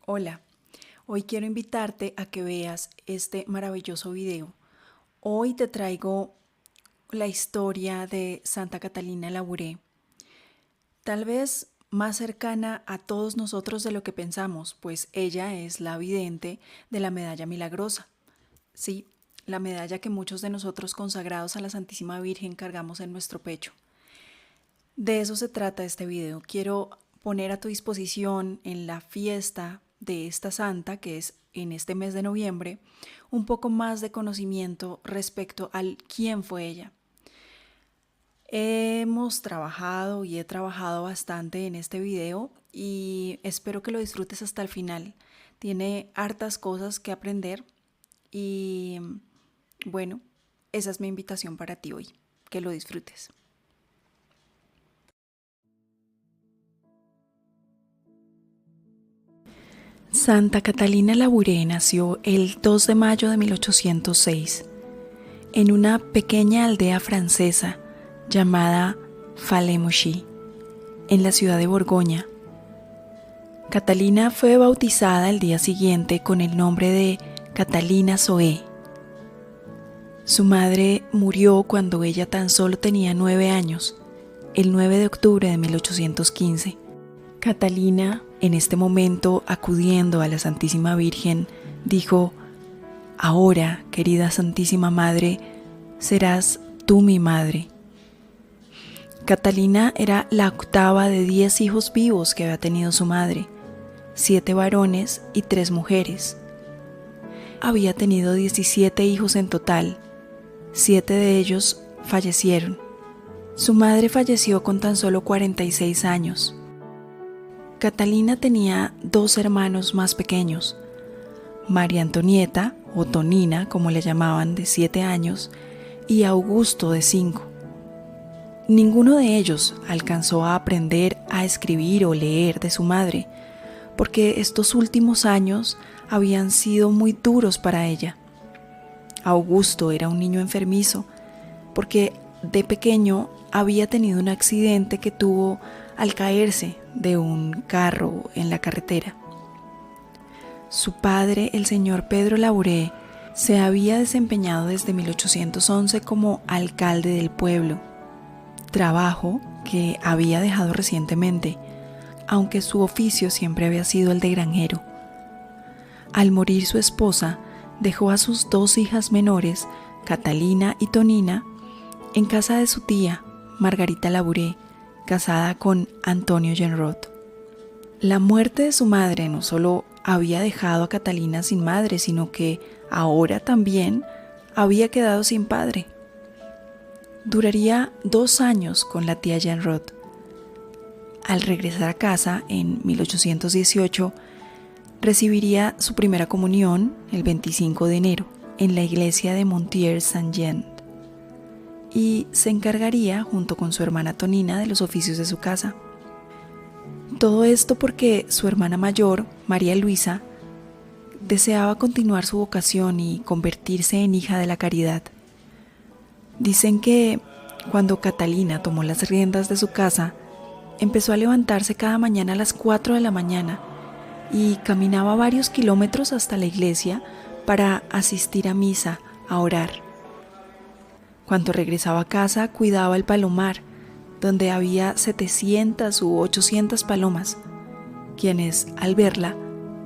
Hola, hoy quiero invitarte a que veas este maravilloso video. Hoy te traigo la historia de Santa Catalina Labouré, tal vez más cercana a todos nosotros de lo que pensamos, pues ella es la vidente de la medalla milagrosa. Sí, la medalla que muchos de nosotros consagrados a la Santísima Virgen cargamos en nuestro pecho. De eso se trata este video. Quiero poner a tu disposición en la fiesta de esta santa, que es en este mes de noviembre, un poco más de conocimiento respecto al quién fue ella. Hemos trabajado y he trabajado bastante en este video y espero que lo disfrutes hasta el final. Tiene hartas cosas que aprender y bueno, esa es mi invitación para ti hoy, que lo disfrutes. Santa Catalina Labouré nació el 2 de mayo de 1806 en una pequeña aldea francesa llamada Fallais-Mouchy, en la ciudad de Borgoña. Catalina fue bautizada el día siguiente con el nombre de Catalina Zoé. Su madre murió cuando ella tan solo tenía 9 años, el 9 de octubre de 1815. Catalina, en este momento acudiendo a la Santísima Virgen, dijo: «Ahora, querida Santísima Madre, serás tú mi madre». Catalina era la octava de 10 hijos vivos que había tenido su madre, 7 varones y 3 mujeres. Había tenido 17 hijos en total, 7 de ellos fallecieron. Su madre falleció con tan solo 46 años. Catalina tenía 2 hermanos más pequeños, María Antonieta, o Tonina, como le llamaban, de 7 años, y Augusto, de 5. Ninguno de ellos alcanzó a aprender a escribir o leer de su madre, porque estos últimos años habían sido muy duros para ella. Augusto era un niño enfermizo, porque de pequeño había tenido un accidente que tuvo al caerse de un carro en la carretera. Su padre, el señor Pedro Labouré, se había desempeñado desde 1811 como alcalde del pueblo, trabajo que había dejado recientemente, aunque su oficio siempre había sido el de granjero. Al morir su esposa, dejó a sus 2 hijas menores, Catalina y Tonina, en casa de su tía, Margarita Labouré, casada con Antonio Genrot. La muerte de su madre no solo había dejado a Catalina sin madre, sino que ahora también había quedado sin padre. Duraría 2 años con la tía Genrot. Al regresar a casa en 1818, recibiría su primera comunión el 25 de enero en la iglesia de Montier-Saint-Jean y se encargaría, junto con su hermana Tonina, de los oficios de su casa. Todo esto porque su hermana mayor, María Luisa, deseaba continuar su vocación y convertirse en hija de la caridad. Dicen que cuando Catalina tomó las riendas de su casa, empezó a levantarse cada mañana a las 4 de la mañana y caminaba varios kilómetros hasta la iglesia para asistir a misa, a orar. Cuando regresaba a casa, cuidaba el palomar, donde había 700 u 800 palomas, quienes, al verla,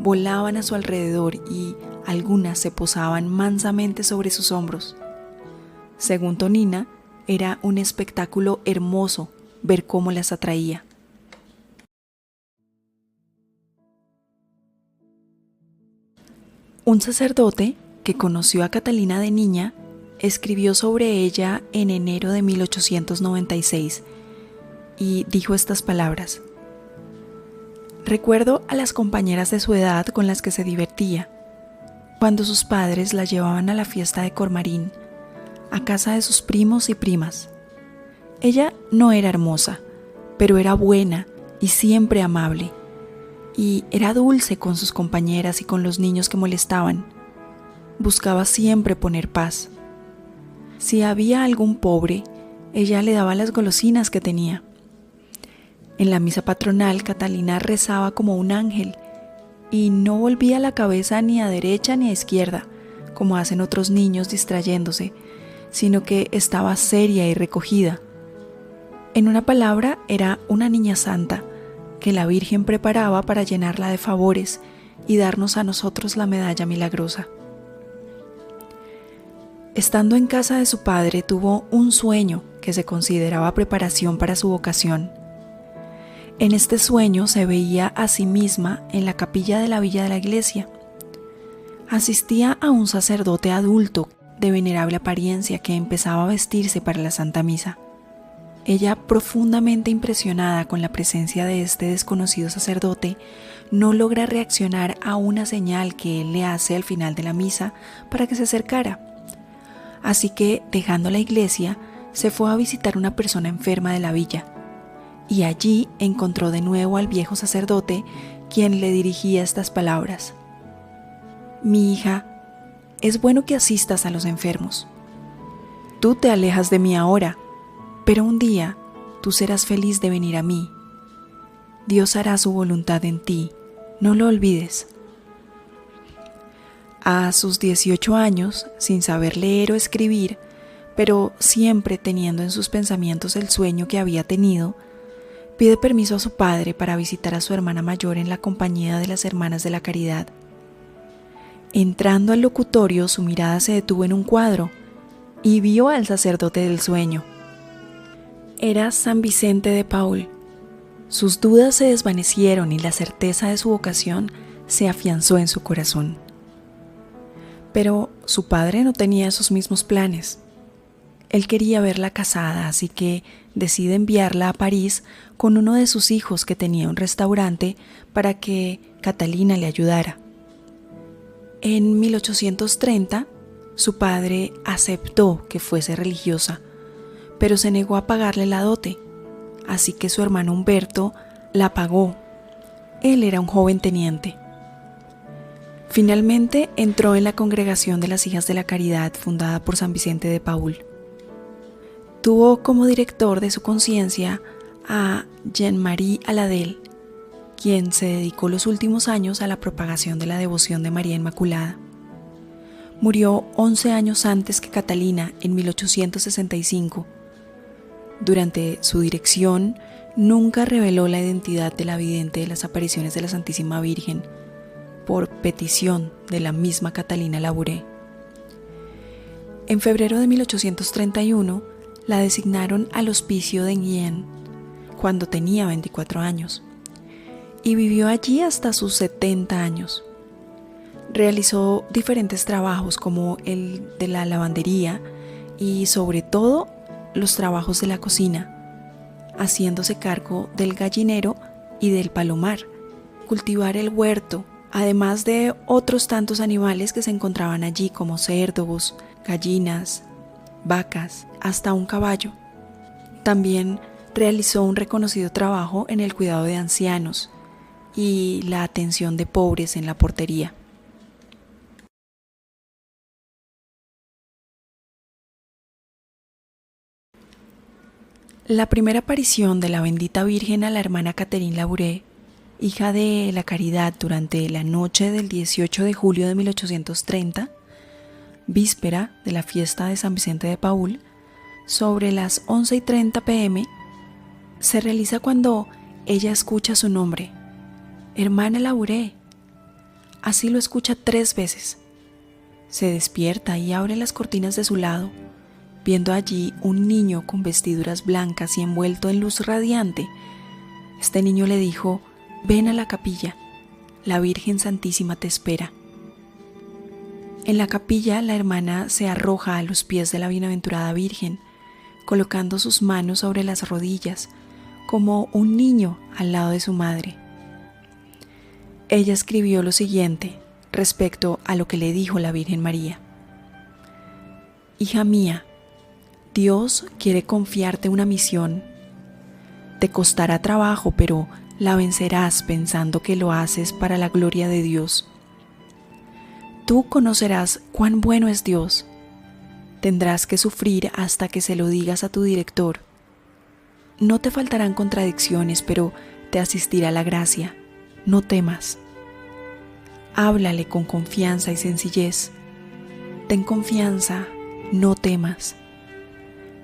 volaban a su alrededor y algunas se posaban mansamente sobre sus hombros. Según Tonina, era un espectáculo hermoso ver cómo las atraía. Un sacerdote que conoció a Catalina de niña escribió sobre ella en enero de 1896 y dijo estas palabras: «Recuerdo a las compañeras de su edad con las que se divertía, cuando sus padres la llevaban a la fiesta de Cormarín, a casa de sus primos y primas. Ella no era hermosa, pero era buena y siempre amable, y era dulce con sus compañeras y con los niños que molestaban. Buscaba siempre poner paz. Si había algún pobre, ella le daba las golosinas que tenía. En la misa patronal, Catalina rezaba como un ángel y no volvía la cabeza ni a derecha ni a izquierda, como hacen otros niños distrayéndose, sino que estaba seria y recogida. En una palabra, era una niña santa que la Virgen preparaba para llenarla de favores y darnos a nosotros la medalla milagrosa. Estando en casa de su padre, tuvo un sueño que se consideraba preparación para su vocación. En este sueño se veía a sí misma en la capilla de la villa de la iglesia. Asistía a un sacerdote adulto de venerable apariencia que empezaba a vestirse para la Santa Misa. Ella, profundamente impresionada con la presencia de este desconocido sacerdote, no logra reaccionar a una señal que él le hace al final de la misa para que se acercara. Así que, dejando la iglesia, se fue a visitar una persona enferma de la villa, y allí encontró de nuevo al viejo sacerdote, quien le dirigía estas palabras: «Mi hija, es bueno que asistas a los enfermos. Tú te alejas de mí ahora, pero un día tú serás feliz de venir a mí. Dios hará su voluntad en ti, no lo olvides». A sus 18 años, sin saber leer o escribir, pero siempre teniendo en sus pensamientos el sueño que había tenido, pide permiso a su padre para visitar a su hermana mayor en la compañía de las Hermanas de la Caridad. Entrando al locutorio, su mirada se detuvo en un cuadro y vio al sacerdote del sueño. Era San Vicente de Paúl. Sus dudas se desvanecieron y la certeza de su vocación se afianzó en su corazón. Pero su padre no tenía esos mismos planes. Él quería verla casada, así que decide enviarla a París con uno de sus hijos que tenía un restaurante para que Catalina le ayudara. En 1830, su padre aceptó que fuese religiosa, pero se negó a pagarle la dote, así que su hermano Humberto la pagó. Él era un joven teniente. Finalmente entró en la congregación de las Hijas de la Caridad fundada por San Vicente de Paúl. Tuvo como director de su conciencia a Jean-Marie Aladel, quien se dedicó los últimos años a la propagación de la devoción de María Inmaculada. Murió 11 años antes que Catalina, en 1865. Durante su dirección, nunca reveló la identidad de la vidente de las apariciones de la Santísima Virgen, por petición de la misma Catalina Labouré. En febrero de 1831, la designaron al hospicio de Enghien, cuando tenía 24 años, y vivió allí hasta sus 70 años. Realizó diferentes trabajos como el de la lavandería y sobre todo los trabajos de la cocina, haciéndose cargo del gallinero y del palomar, cultivar el huerto, además de otros tantos animales que se encontraban allí como cerdos, gallinas, vacas, hasta un caballo. También realizó un reconocido trabajo en el cuidado de ancianos y la atención de pobres en la portería. La primera aparición de la bendita Virgen a la hermana Catherine Labouré, hija de la Caridad, durante la noche del 18 de julio de 1830, víspera de la fiesta de San Vicente de Paúl, sobre las 11:30 p.m., se realiza cuando ella escucha su nombre: «Hermana Labouré». Así lo escucha 3 veces. Se despierta y abre las cortinas de su lado, viendo allí un niño con vestiduras blancas y envuelto en luz radiante. Este niño le dijo: «Ven a la capilla, la Virgen Santísima te espera». En la capilla, la hermana se arroja a los pies de la bienaventurada Virgen, colocando sus manos sobre las rodillas, como un niño al lado de su madre. Ella escribió lo siguiente respecto a lo que le dijo la Virgen María: «Hija mía, Dios quiere confiarte una misión. Te costará trabajo, pero la vencerás pensando que lo haces para la gloria de Dios. Tú conocerás cuán bueno es Dios. Tendrás que sufrir hasta que se lo digas a tu director. No te faltarán contradicciones, pero te asistirá la gracia. No temas. Háblale con confianza y sencillez. Ten confianza, no temas.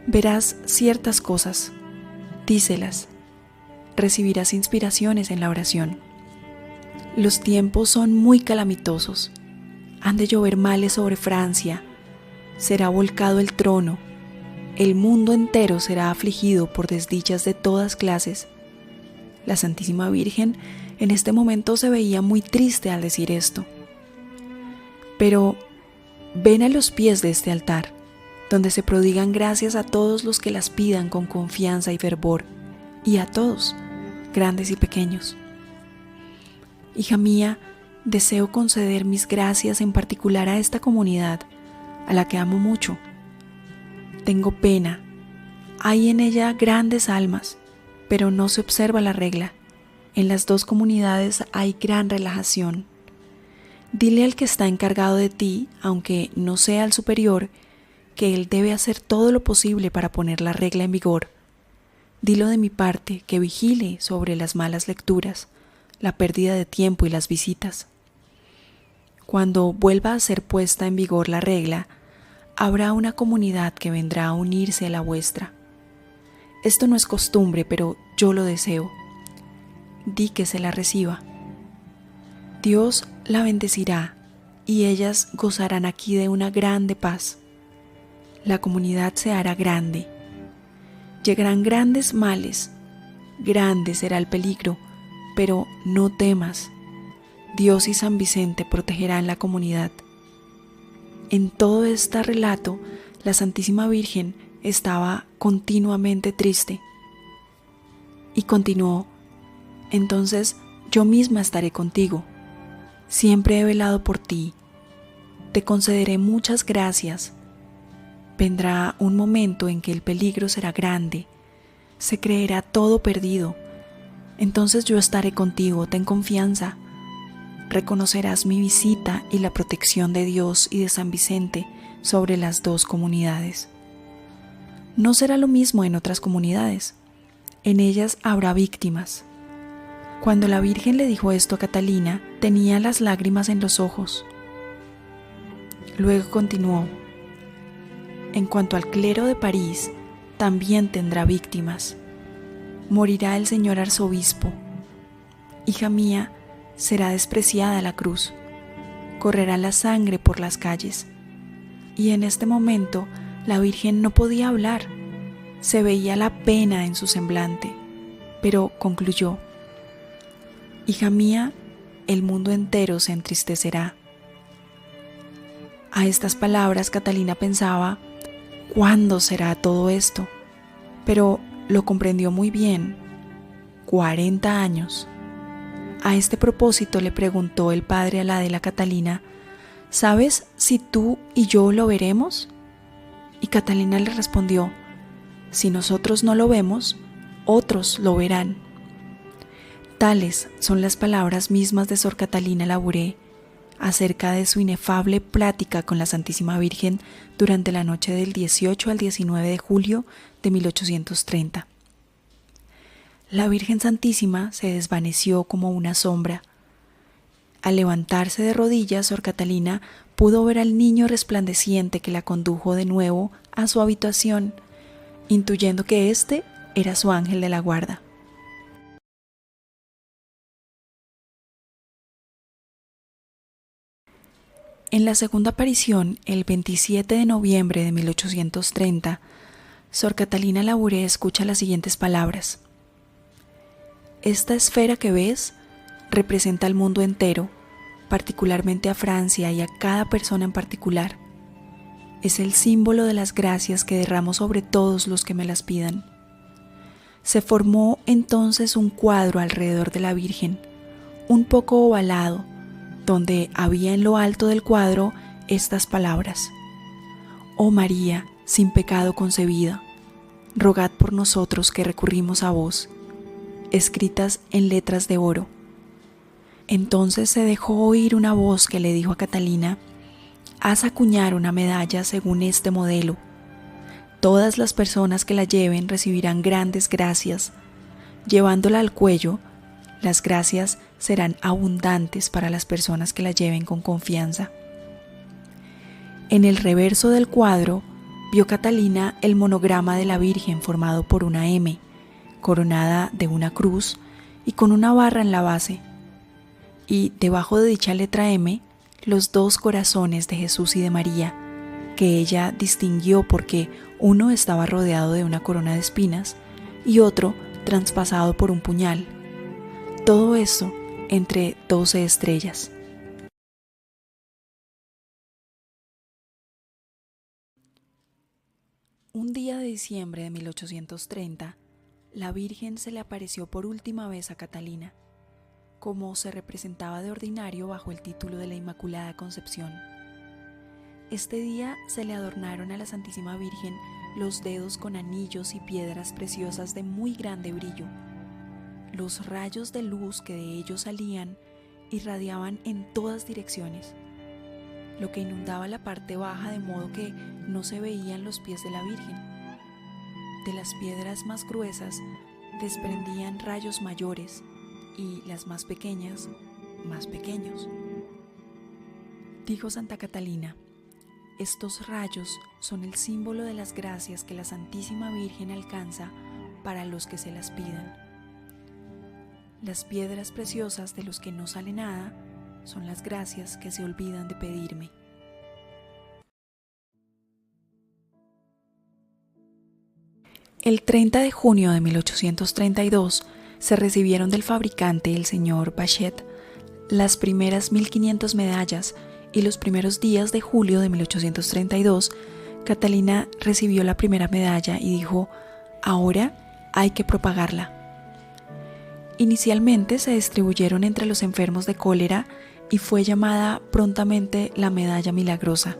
Verás ciertas cosas, díselas. Recibirás inspiraciones en la oración. Los tiempos son muy calamitosos. Han de llover males sobre Francia. Será volcado el trono. El mundo entero será afligido por desdichas de todas clases. La Santísima Virgen en este momento se veía muy triste al decir esto. Pero ven a los pies de este altar, donde se prodigan gracias a todos los que las pidan con confianza y fervor, y a todos, grandes y pequeños. Hija mía, deseo conceder mis gracias en particular a esta comunidad, a la que amo mucho. Tengo pena, hay en ella grandes almas, pero no se observa la regla. En las dos comunidades hay gran relajación. Dile al que está encargado de ti, aunque no sea el superior, que él debe hacer todo lo posible para poner la regla en vigor. Dilo de mi parte que vigile sobre las malas lecturas, la pérdida de tiempo y las visitas. Cuando vuelva a ser puesta en vigor la regla, habrá una comunidad que vendrá a unirse a la vuestra. Esto no es costumbre, pero yo lo deseo. Di que se la reciba. Dios la bendecirá y ellas gozarán aquí de una grande paz. La comunidad se hará grande. Llegarán grandes males, grande será el peligro, pero no temas. Dios y San Vicente protegerán la comunidad. En todo este relato, la Santísima Virgen estaba continuamente triste. Y continuó: entonces yo misma estaré contigo. Siempre he velado por ti. Te concederé muchas gracias. Vendrá un momento en que el peligro será grande. Se creerá todo perdido. Entonces yo estaré contigo, ten confianza. Reconocerás mi visita y la protección de Dios y de San Vicente sobre las dos comunidades. No será lo mismo en otras comunidades. En ellas habrá víctimas. Cuando la Virgen le dijo esto a Catalina, tenía las lágrimas en los ojos. Luego continuó: en cuanto al clero de París, también tendrá víctimas. Morirá el señor arzobispo. Hija mía, será despreciada la cruz. Correrá la sangre por las calles. Y en este momento la Virgen no podía hablar. Se veía la pena en su semblante, pero concluyó: hija mía, el mundo entero se entristecerá. A estas palabras Catalina pensaba: ¿cuándo será todo esto? Pero lo comprendió muy bien. 40 años. A este propósito le preguntó el padre a la de la Catalina: ¿sabes si tú y yo lo veremos? Y Catalina le respondió: si nosotros no lo vemos, otros lo verán. Tales son las palabras mismas de Sor Catalina Labouré acerca de su inefable plática con la Santísima Virgen durante la noche del 18 al 19 de julio de 1830. La Virgen Santísima se desvaneció como una sombra. Al levantarse de rodillas, Sor Catalina pudo ver al niño resplandeciente que la condujo de nuevo a su habitación, intuyendo que éste era su ángel de la guarda. En la segunda aparición, el 27 de noviembre de 1830, Sor Catalina Labouré escucha las siguientes palabras: esta esfera que ves representa al mundo entero, particularmente a Francia y a cada persona en particular. Es el símbolo de las gracias que derramo sobre todos los que me las pidan. Se formó entonces un cuadro alrededor de la Virgen, un poco ovalado, donde había en lo alto del cuadro estas palabras: oh María, sin pecado concebida, rogad por nosotros que recurrimos a vos, escritas en letras de oro. Entonces se dejó oír una voz que le dijo a Catalina: haz acuñar una medalla según este modelo. Todas las personas que la lleven recibirán grandes gracias. Llevándola al cuello, las gracias serán abundantes para las personas que las lleven con confianza. En el reverso del cuadro vio Catalina el monograma de la Virgen formado por una M, coronada de una cruz y con una barra en la base, y debajo de dicha letra M, los dos corazones de Jesús y de María, que ella distinguió porque uno estaba rodeado de una corona de espinas y otro traspasado por un puñal. Todo esto entre 12 estrellas. Un día de diciembre de 1830, la Virgen se le apareció por última vez a Catalina, como se representaba de ordinario bajo el título de la Inmaculada Concepción. Este día se le adornaron a la Santísima Virgen los dedos con anillos y piedras preciosas de muy grande brillo. Los rayos de luz que de ellos salían irradiaban en todas direcciones, lo que inundaba la parte baja de modo que no se veían los pies de la Virgen. De las piedras más gruesas desprendían rayos mayores y las más pequeñas, más pequeños. Dijo Santa Catalina: estos rayos son el símbolo de las gracias que la Santísima Virgen alcanza para los que se las pidan. Las piedras preciosas de los que no sale nada son las gracias que se olvidan de pedirme. El 30 de junio de 1832 se recibieron del fabricante, el señor Bachet, las primeras 1500 medallas, y los primeros días de julio de 1832, Catalina recibió la primera medalla y dijo: ahora hay que propagarla. Inicialmente se distribuyeron entre los enfermos de cólera y fue llamada prontamente la Medalla Milagrosa.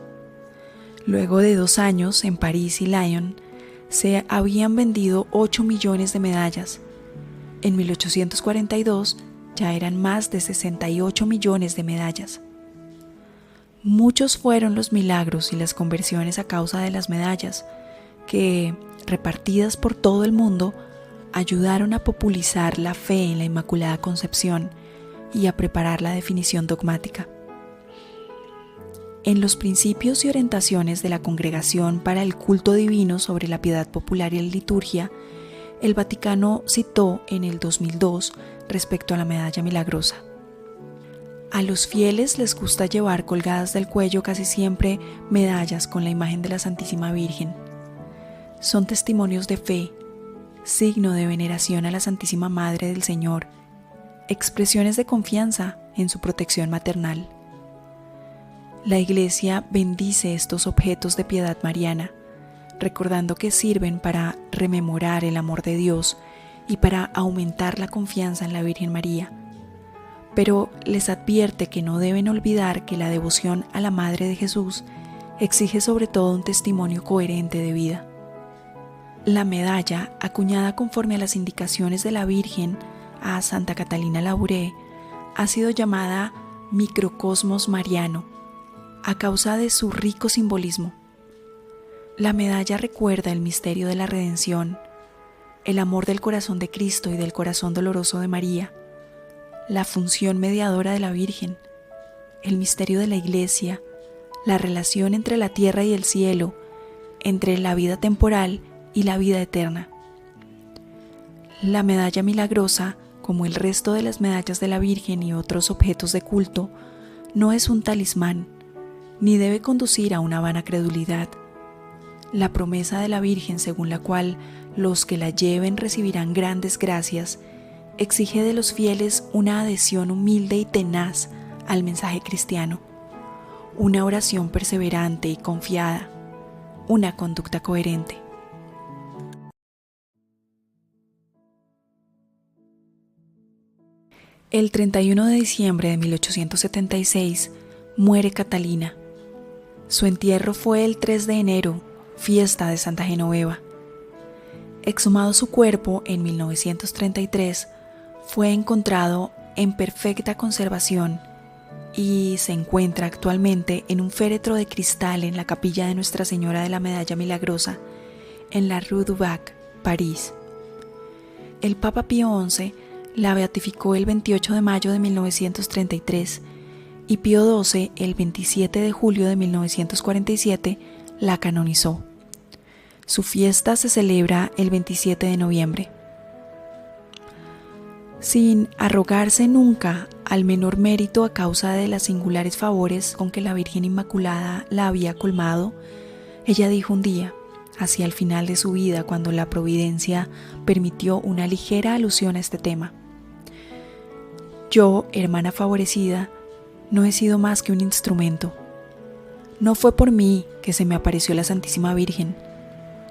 Luego de 2 años en París y Lyon, se habían vendido 8 millones de medallas. En 1842 ya eran más de 68 millones de medallas. Muchos fueron los milagros y las conversiones a causa de las medallas, que, repartidas por todo el mundo, ayudaron a popularizar la fe en la Inmaculada Concepción y a preparar la definición dogmática. En los principios y orientaciones de la Congregación para el Culto Divino sobre la Piedad Popular y la Liturgia, el Vaticano citó en el 2002 respecto a la Medalla Milagrosa: a los fieles les gusta llevar colgadas del cuello casi siempre medallas con la imagen de la Santísima Virgen. Son testimonios de fe, signo de veneración a la Santísima Madre del Señor, expresiones de confianza en su protección maternal. La Iglesia bendice estos objetos de piedad mariana, recordando que sirven para rememorar el amor de Dios y para aumentar la confianza en la Virgen María. Pero les advierte que no deben olvidar que la devoción a la Madre de Jesús exige sobre todo un testimonio coherente de vida. La medalla, acuñada conforme a las indicaciones de la Virgen a Santa Catalina Labouré, ha sido llamada microcosmos mariano, a causa de su rico simbolismo. La medalla recuerda el misterio de la redención, el amor del corazón de Cristo y del corazón doloroso de María, la función mediadora de la Virgen, el misterio de la Iglesia, la relación entre la tierra y el cielo, entre la vida temporal y la vida eterna. La medalla milagrosa, como el resto de las medallas de la Virgen y otros objetos de culto, no es un talismán, ni debe conducir a una vana credulidad. La promesa de la Virgen, según la cual los que la lleven recibirán grandes gracias, exige de los fieles una adhesión humilde y tenaz al mensaje cristiano, una oración perseverante y confiada, una conducta coherente. El 31 de diciembre de 1876 muere Catalina. Su entierro fue el 3 de enero, fiesta de Santa Genoveva. Exhumado su cuerpo en 1933, fue encontrado en perfecta conservación y se encuentra actualmente en un féretro de cristal en la capilla de Nuestra Señora de la Medalla Milagrosa, en la Rue du Bac, París. El Papa Pío XI la beatificó el 28 de mayo de 1933 y Pío XII el 27 de julio de 1947 la canonizó. Su fiesta se celebra el 27 de noviembre. Sin arrogarse nunca al menor mérito a causa de las singulares favores con que la Virgen Inmaculada la había colmado, ella dijo un día, hacia el final de su vida, cuando la providencia permitió una ligera alusión a este tema: yo, hermana favorecida, no he sido más que un instrumento. No fue por mí que se me apareció la Santísima Virgen.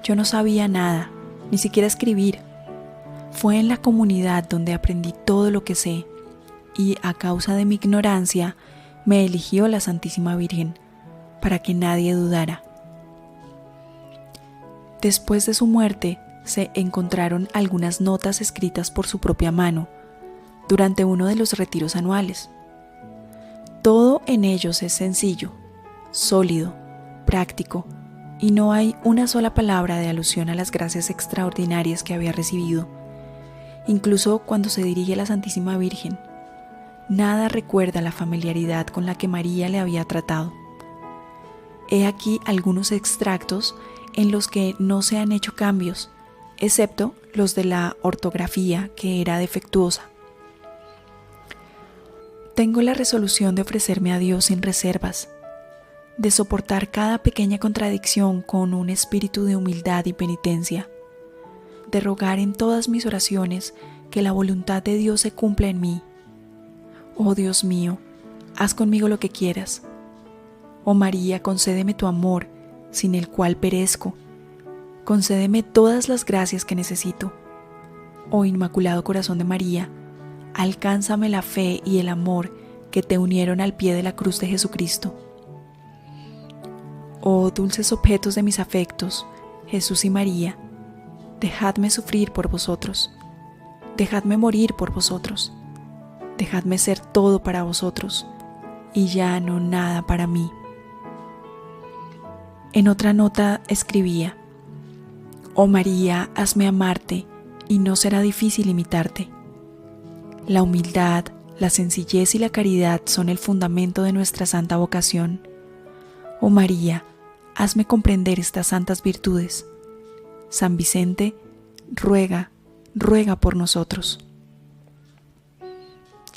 Yo no sabía nada, ni siquiera escribir. Fue en la comunidad donde aprendí todo lo que sé, y a causa de mi ignorancia me eligió la Santísima Virgen, para que nadie dudara. Después de su muerte, se encontraron algunas notas escritas por su propia mano, durante uno de los retiros anuales. Todo en ellos es sencillo, sólido, práctico, y no hay una sola palabra de alusión a las gracias extraordinarias que había recibido. Incluso cuando se dirige a la Santísima Virgen, nada recuerda la familiaridad con la que María le había tratado. He aquí algunos extractos en los que no se han hecho cambios, excepto los de la ortografía, que era defectuosa. Tengo la resolución de ofrecerme a Dios sin reservas, de soportar cada pequeña contradicción con un espíritu de humildad y penitencia, de rogar en todas mis oraciones que la voluntad de Dios se cumpla en mí. Oh Dios mío, haz conmigo lo que quieras. Oh María, concédeme tu amor, sin el cual perezco. Concédeme todas las gracias que necesito. Oh Inmaculado Corazón de María, alcánzame la fe y el amor que te unieron al pie de la cruz de Jesucristo. Oh dulces objetos de mis afectos, Jesús y María, dejadme sufrir por vosotros, dejadme morir por vosotros, dejadme ser todo para vosotros, y ya no nada para mí. En otra nota escribía: oh María, hazme amarte, y no será difícil imitarte. La humildad, la sencillez y la caridad son el fundamento de nuestra santa vocación. Oh María, hazme comprender estas santas virtudes. San Vicente, ruega, ruega por nosotros.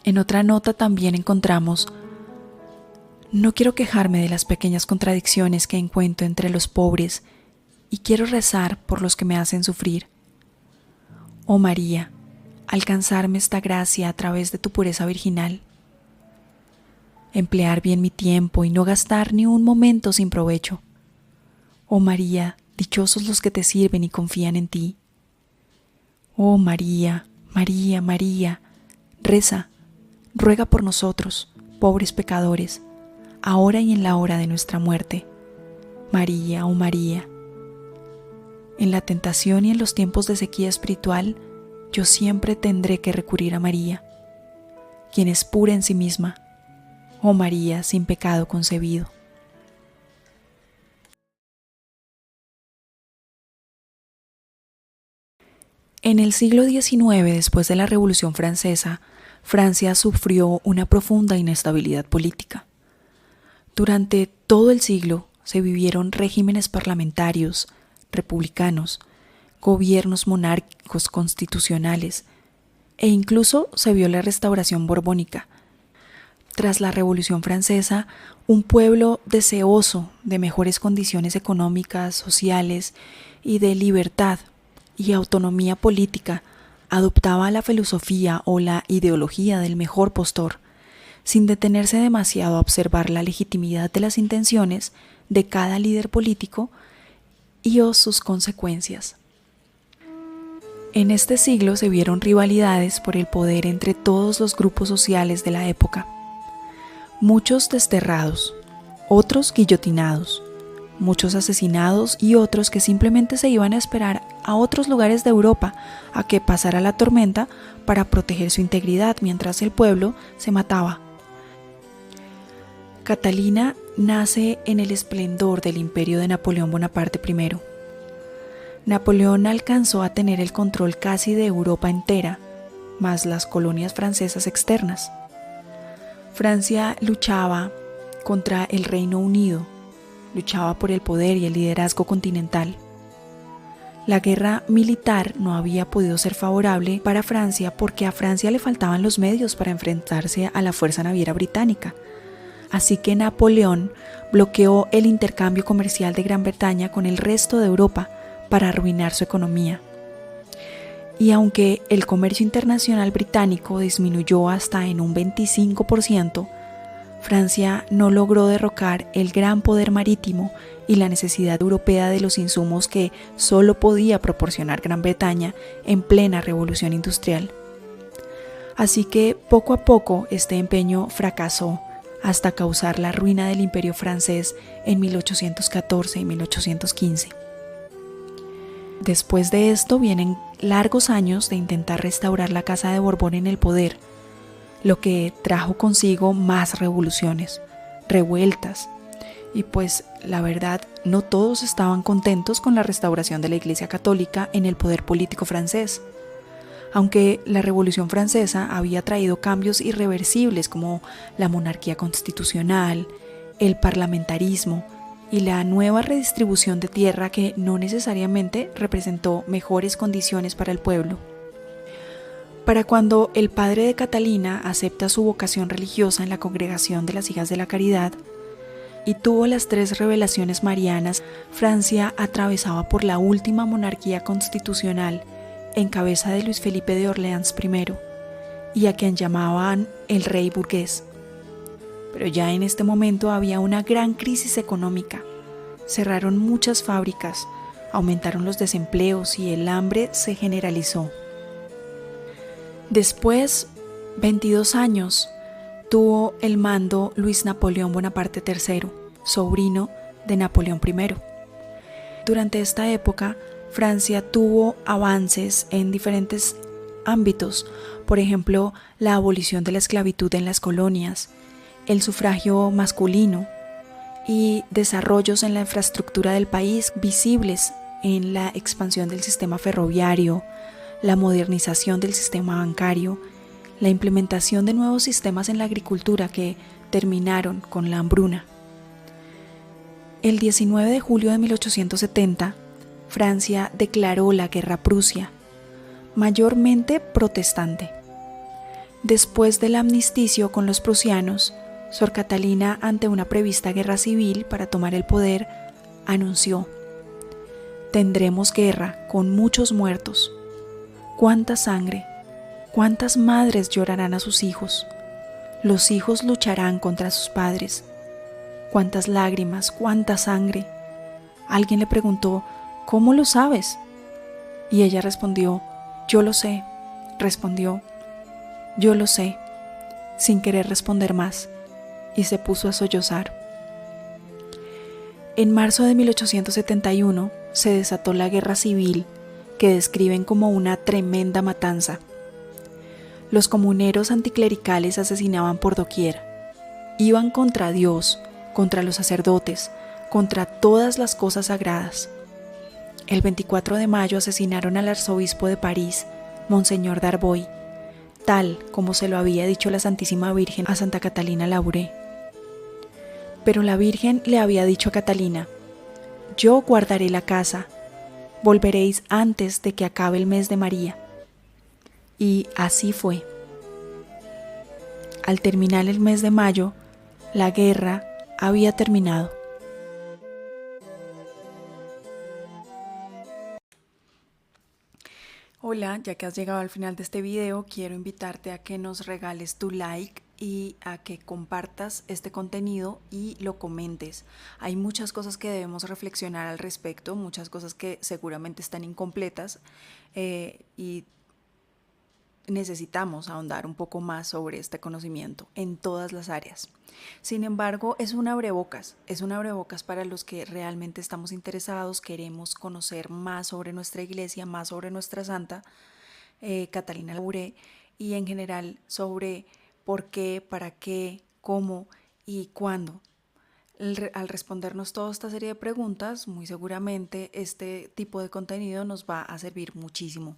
En otra nota también encontramos: no quiero quejarme de las pequeñas contradicciones que encuentro entre los pobres y quiero rezar por los que me hacen sufrir. Oh María, alcanzarme esta gracia a través de tu pureza virginal. Emplear bien mi tiempo y no gastar ni un momento sin provecho. Oh María, dichosos los que te sirven y confían en ti. Oh María, María, María, reza, ruega por nosotros, pobres pecadores, ahora y en la hora de nuestra muerte. María, oh María. En la tentación y en los tiempos de sequía espiritual, yo siempre tendré que recurrir a María, quien es pura en sí misma. Oh María, sin pecado concebido. En el siglo XIX, después de la Revolución Francesa, Francia sufrió una profunda inestabilidad política. Durante todo el siglo se vivieron regímenes parlamentarios, republicanos, gobiernos monárquicos constitucionales, e incluso se vio la restauración borbónica. Tras la Revolución Francesa, un pueblo deseoso de mejores condiciones económicas, sociales y de libertad y autonomía política adoptaba la filosofía o la ideología del mejor postor, sin detenerse demasiado a observar la legitimidad de las intenciones de cada líder político y o sus consecuencias. En este siglo se vieron rivalidades por el poder entre todos los grupos sociales de la época. Muchos desterrados, otros guillotinados, muchos asesinados y otros que simplemente se iban a esperar a otros lugares de Europa a que pasara la tormenta para proteger su integridad mientras el pueblo se mataba. Catalina nace en el esplendor del imperio de Napoleón Bonaparte I. Napoleón alcanzó a tener el control casi de Europa entera, más las colonias francesas externas. Francia luchaba contra el Reino Unido, luchaba por el poder y el liderazgo continental. La guerra militar no había podido ser favorable para Francia porque a Francia le faltaban los medios para enfrentarse a la fuerza naviera británica. Así que Napoleón bloqueó el intercambio comercial de Gran Bretaña con el resto de Europa para arruinar su economía. Y aunque el comercio internacional británico disminuyó hasta en un 25%, Francia no logró derrocar el gran poder marítimo y la necesidad europea de los insumos que solo podía proporcionar Gran Bretaña en plena revolución industrial. Así que poco a poco este empeño fracasó hasta causar la ruina del Imperio francés en 1814 y 1815. Después de esto vienen largos años de intentar restaurar la Casa de Borbón en el poder, lo que trajo consigo más revoluciones, revueltas, y pues la verdad no todos estaban contentos con la restauración de la Iglesia Católica en el poder político francés. Aunque la Revolución Francesa había traído cambios irreversibles como la monarquía constitucional, el parlamentarismo y la nueva redistribución de tierra que no necesariamente representó mejores condiciones para el pueblo. Para cuando el padre de Catalina acepta su vocación religiosa en la Congregación de las Hijas de la Caridad y tuvo las 3 revelaciones marianas, Francia atravesaba por la última monarquía constitucional en cabeza de Luis Felipe de Orleans I, y a quien llamaban el rey burgués. Pero ya en este momento había una gran crisis económica. Cerraron muchas fábricas, aumentaron los desempleos y el hambre se generalizó. Después, 22 años, tuvo el mando Luis Napoleón Bonaparte III, sobrino de Napoleón I. Durante esta época, Francia tuvo avances en diferentes ámbitos, por ejemplo, la abolición de la esclavitud en las colonias, el sufragio masculino y desarrollos en la infraestructura del país visibles en la expansión del sistema ferroviario, la modernización del sistema bancario, la implementación de nuevos sistemas en la agricultura que terminaron con la hambruna. El 19 de julio de 1870, Francia declaró la guerra a Prusia, mayormente protestante. Después del amnisticio con los prusianos, Sor Catalina, ante una prevista guerra civil para tomar el poder, anunció: «Tendremos guerra con muchos muertos. ¿Cuánta sangre? ¿Cuántas madres llorarán a sus hijos? Los hijos lucharán contra sus padres. ¿Cuántas lágrimas? ¿Cuánta sangre?». Alguien le preguntó: «¿Cómo lo sabes?». Y ella respondió: «Yo lo sé». Respondió: «Yo lo sé», sin querer responder más, y se puso a sollozar. En marzo de 1871 se desató la guerra civil, que describen como una tremenda matanza. Los comuneros anticlericales asesinaban por doquier. Iban contra Dios, contra los sacerdotes, contra todas las cosas sagradas. El 24 de mayo asesinaron al arzobispo de París, Monseñor d'Arbois, tal como se lo había dicho la Santísima Virgen a Santa Catalina Labouré. Pero la Virgen le había dicho a Catalina: «Yo guardaré la casa, volveréis antes de que acabe el mes de María». Y así fue. Al terminar el mes de mayo, la guerra había terminado. Hola, ya que has llegado al final de este video, quiero invitarte a que nos regales tu like y a que compartas este contenido y lo comentes. Hay muchas cosas que debemos reflexionar al respecto, muchas cosas que seguramente están incompletas y necesitamos ahondar un poco más sobre este conocimiento en todas las áreas. Sin embargo, es un abrebocas para los que realmente estamos interesados, queremos conocer más sobre nuestra iglesia, más sobre nuestra santa, Catalina Labouré, y en general sobre por qué, para qué, cómo y cuándo. Al respondernos toda esta serie de preguntas, muy seguramente este tipo de contenido nos va a servir muchísimo.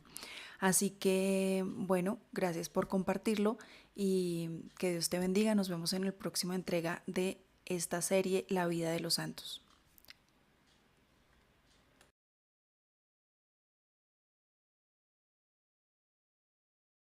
Así que, bueno, gracias por compartirlo y que Dios te bendiga. Nos vemos en la próxima entrega de esta serie, La vida de los santos.